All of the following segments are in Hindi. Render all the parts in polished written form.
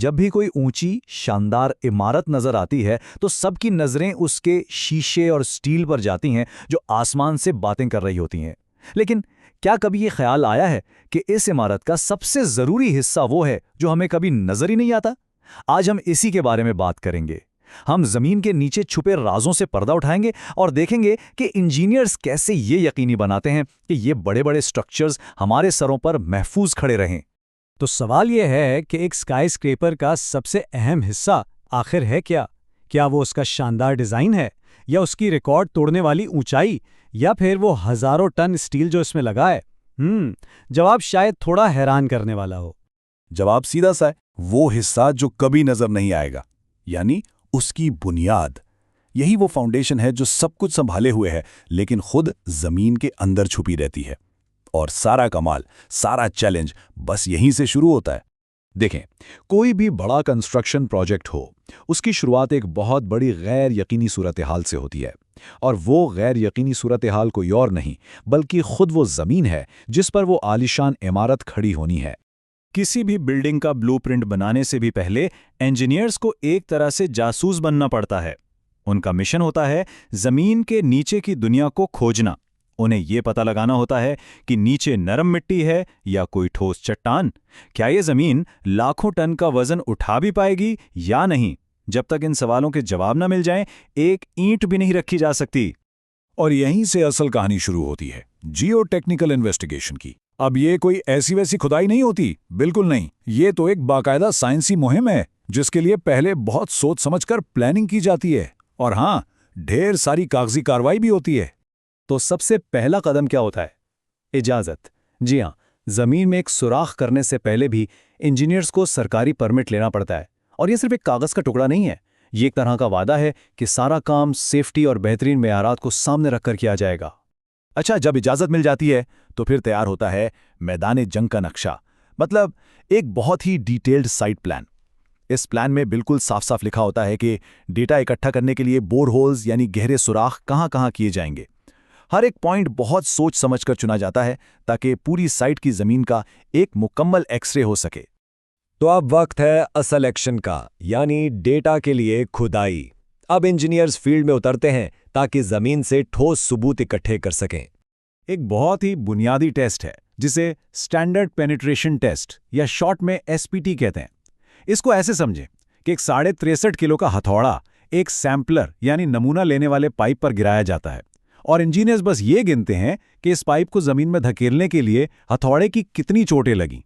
जब भी कोई ऊंची, शानदार इमारत नजर आती है तो सबकी नजरें उसके शीशे और स्टील पर जाती हैं जो आसमान से बातें कर रही होती हैं। लेकिन क्या कभी ये ख्याल आया है कि इस इमारत का सबसे जरूरी हिस्सा वो है जो हमें कभी नजर ही नहीं आता? आज हम इसी के बारे में बात करेंगे। हम जमीन के नीचे छुपे राजों से पर्दा उठाएंगे और देखेंगे कि इंजीनियर्स कैसे ये यकीनी बनाते हैं कि ये बड़े-बड़े स्ट्रक्चर्स हमारे सरों पर महफूज खड़े रहें। तो सवाल यह है कि एक स्काईस्क्रेपर का सबसे अहम हिस्सा आखिर है क्या? क्या वो उसका शानदार डिज़ाइन है, या उसकी रिकॉर्ड तोड़ने वाली ऊंचाई, या फिर वो हज़ारों टन स्टील जो इसमें लगा है? जवाब शायद थोड़ा हैरान करने वाला हो। जवाब सीधा सा है, वो हिस्सा जो कभी नजर नहीं आएगा, यानी उसकी बुनियाद। यही वो फाउंडेशन है जो सब कुछ संभाले हुए है, लेकिन खुद जमीन के अंदर छुपी रहती है। और सारा कमाल, सारा चैलेंज बस यहीं से शुरू होता है। देखें, कोई भी बड़ा कंस्ट्रक्शन प्रोजेक्ट हो, उसकी शुरुआत एक बहुत बड़ी गैर यकीनी सूरत-ए-हाल से होती है। और वो गैर यकीनी सूरत-ए-हाल कोई और नहीं, बल्कि खुद वो जमीन है जिस पर वो आलीशान इमारत खड़ी होनी है। किसी भी बिल्डिंग का ब्लूप्रिंट बनाने से भी पहले इंजीनियर्स को एक तरह से जासूस बनना पड़ता है। उनका मिशन होता है जमीन के नीचे की दुनिया को खोजना। उन्हें ये पता लगाना होता है कि नीचे नरम मिट्टी है या कोई ठोस चट्टान। क्या ये जमीन लाखों टन का वजन उठा भी पाएगी या नहीं? जब तक इन सवालों के जवाब न मिल जाएं, एक ईंट भी नहीं रखी जा सकती। और यहीं से असल कहानी शुरू होती है, जियो टेक्निकल इन्वेस्टिगेशन की। अब ये कोई ऐसी वैसी खुदाई नहीं होती, बिल्कुल नहीं। ये तो एक बाकायदा साइंसी मुहिम है, जिसके लिए पहले बहुत सोच समझकर प्लानिंग की जाती है। और हाँ, ढेर सारी कागजी कार्रवाई भी होती है। तो सबसे पहला कदम क्या होता है? इजाज़त। जी हाँ, जमीन में एक सुराख करने से पहले भी इंजीनियर्स को सरकारी परमिट लेना पड़ता है। और ये सिर्फ एक कागज का टुकड़ा नहीं है, ये एक तरह का वादा है कि सारा काम सेफ्टी और बेहतरीन मेयारात को सामने रखकर किया जाएगा। अच्छा, जब इजाजत मिल जाती है तो फिर तैयार होता है मैदान जंग का नक्शा, मतलब एक बहुत ही डिटेल्ड साइट प्लान। इस प्लान में बिल्कुल साफ साफ लिखा होता है कि डेटा इकट्ठा करने के लिए बोरहोल्स यानी गहरे सुराख कहाँ कहाँ किए जाएंगे। हर एक पॉइंट बहुत सोच समझकर चुना जाता है ताकि पूरी साइट की जमीन का एक मुकम्मल एक्सरे हो सके। तो अब वक्त है असल एक्शन का, यानी डेटा के लिए खुदाई। अब इंजीनियर्स फील्ड में उतरते हैं ताकि जमीन से ठोस सबूत इकट्ठे कर सकें। एक बहुत ही बुनियादी टेस्ट है जिसे स्टैंडर्ड पेनिट्रेशन टेस्ट या शॉर्ट में एसपीटी कहते हैं। इसको ऐसे समझें कि एक 63.5 किलो का हथौड़ा एक सैंपलर यानी नमूना लेने वाले पाइप पर गिराया जाता है, और इंजीनियर्स बस ये गिनते हैं कि इस पाइप को जमीन में धकेलने के लिए हथौड़े की कितनी चोटें लगीं।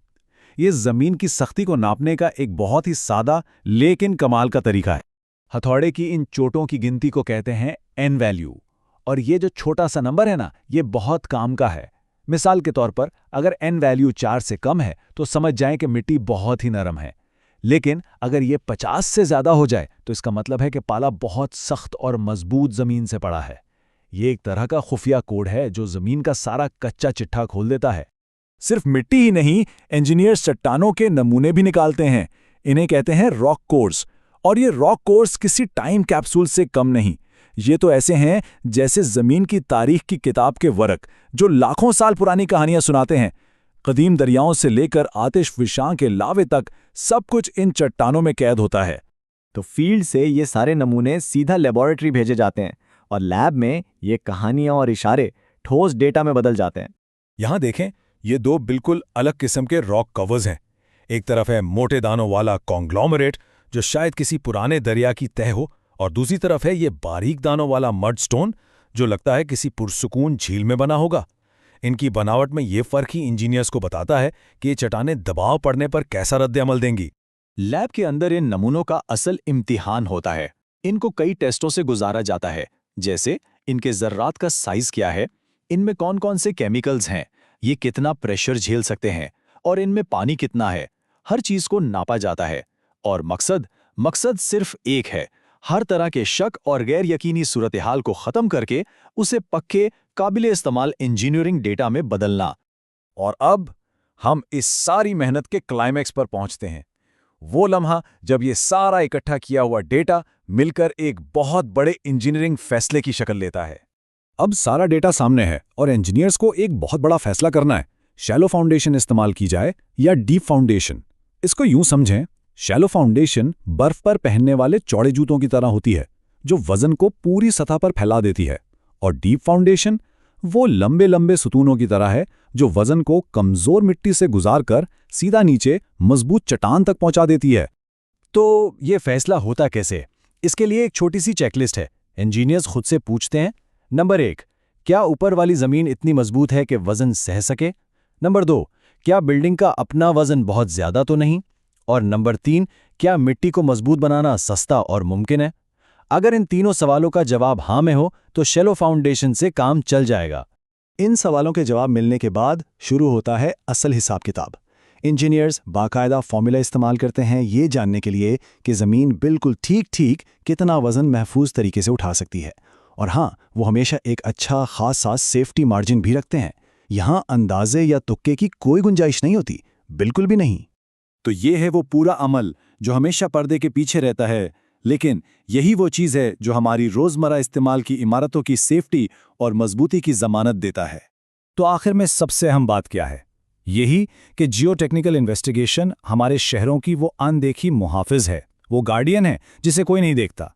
ये जमीन की सख्ती को नापने का एक बहुत ही सादा लेकिन कमाल का तरीका है। हथौड़े की इन चोटों की गिनती को कहते हैं एन वैल्यू, और ये जो छोटा सा नंबर है ना, ये बहुत काम का है। मिसाल के तौर पर अगर एन वैल्यू 4 से कम है तो समझ जाएं कि मिट्टी बहुत ही नरम है, लेकिन अगर ये 50 से ज्यादा हो जाए तो इसका मतलब है कि पाला बहुत सख्त और मजबूत जमीन से पड़ा है। ये एक तरह का खुफिया कोड है जो जमीन का सारा कच्चा चिट्ठा खोल देता है। सिर्फ मिट्टी ही नहीं, इंजीनियर्स चट्टानों के नमूने भी निकालते हैं। इन्हें कहते हैं रॉक कोर्स। और ये रॉक कोर्स किसी टाइम कैप्सूल से कम नहीं। ये तो ऐसे हैं जैसे जमीन की तारीख की किताब के वरक, जो लाखों साल पुरानी कहानियां सुनाते हैं। कदीम दरियाओं से लेकर आतिशफशां के लावे तक सब कुछ इन चट्टानों में कैद होता है। तो फील्ड से ये सारे नमूने सीधा लेबोरेटरी भेजे जाते हैं, और लैब में ये कहानियां और इशारे ठोस डेटा में बदल जाते हैं। यहां देखें, ये दो बिल्कुल अलग किस्म के रॉक कवर्स हैं। एक तरफ है मोटे दानों वाला कॉन्ग्लोमरेट जो शायद किसी पुराने दरिया की तह हो, और दूसरी तरफ है ये बारीक दानों वाला मड स्टोन जो लगता है किसी पुरसुकून झील में बना होगा। इनकी बनावट में ये फर्क ही इंजीनियर्स को बताता है कि ये चट्टानें दबाव पड़ने पर कैसा रद्द-ए-अमल देंगी। लैब के अंदर इन नमूनों का असल इम्तिहान होता है। इनको कई टेस्टों से गुजारा जाता है, जैसे इनके जर्रात का साइज क्या है, इनमें कौन कौन से केमिकल्स हैं, ये कितना प्रेशर झेल सकते हैं, और इनमें पानी कितना है। हर चीज को नापा जाता है, और मकसद सिर्फ एक है, हर तरह के शक और गैर यकीनी सूरत-ए-हाल को खत्म करके उसे पक्के काबिल इस्तेमाल इंजीनियरिंग डेटा में बदलना। और अब हम इस सारी मेहनत के क्लाइमैक्स पर पहुंचते हैं, वो लम्हा जब ये सारा इकट्ठा किया हुआ डेटा मिलकर एक बहुत बड़े इंजीनियरिंग फैसले की शक्ल लेता है। अब सारा डेटा सामने है और इंजीनियर्स को एक बहुत बड़ा फैसला करना है, शैलो फाउंडेशन इस्तेमाल की जाए या डीप फाउंडेशन। इसको यूं समझें, शैलो फाउंडेशन बर्फ पर पहनने वाले चौड़े जूतों की तरह होती है, जो वजन को पूरी सतह पर फैला देती है। और डीप फाउंडेशन वो लंबे लंबे सुतूनों की तरह है, जो वजन को कमजोर मिट्टी से गुजारकर सीधा नीचे मजबूत चट्टान तक पहुंचा देती है। तो ये फैसला होता कैसे? इसके लिए एक छोटी सी चेकलिस्ट है। इंजीनियर्स खुद से पूछते हैं, नंबर 1, क्या ऊपर वाली जमीन इतनी मजबूत है कि वजन सह सके? नंबर 2, क्या बिल्डिंग का अपना वजन बहुत ज्यादा तो नहीं? और नंबर 3, क्या मिट्टी को मजबूत बनाना सस्ता और मुमकिन है? अगर इन तीनों सवालों का जवाब हाँ में हो तो शैलो फाउंडेशन से काम चल जाएगा। इन सवालों के जवाब मिलने के बाद शुरू होता है असल हिसाब किताब। इंजीनियर्स बाकायदा फॉर्मूला इस्तेमाल करते हैं ये जानने के लिए कि ज़मीन बिल्कुल ठीक कितना वज़न महफूज तरीके से उठा सकती है। और हाँ, वो हमेशा एक अच्छा खासा सेफ्टी मार्जिन भी रखते हैं। यहाँ अंदाजे या तुक्के की कोई गुंजाइश नहीं होती, बिल्कुल भी नहीं। तो ये है वो पूरा अमल जो हमेशा पर्दे के पीछे रहता है, लेकिन यही वो चीज़ है जो हमारी रोज़मर्रा इस्तेमाल की इमारतों की सेफ्टी और मजबूती की ज़मानत देता है। तो आखिर में सबसे अहम बात क्या है? यही कि जियोटेक्निकल इन्वेस्टिगेशन हमारे शहरों की वो अनदेखी मुहाफिज है, वो गार्डियन है जिसे कोई नहीं देखता।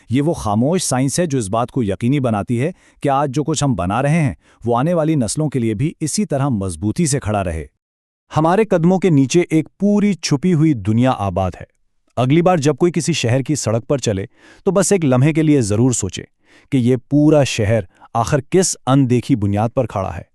ये वो खामोश साइंस है जो इस बात को यकीनी बनाती है कि आज जो कुछ हम बना रहे हैं वो आने वाली नस्लों के लिए भी इसी तरह मजबूती से खड़ा रहे। हमारे कदमों के नीचे एक पूरी छुपी हुई दुनिया आबाद है। अगली बार जब कोई किसी शहर की सड़क पर चले तो बस एक लम्हे के लिए जरूर सोचे कि ये पूरा शहर आखिर किस अनदेखी बुनियाद पर खड़ा है।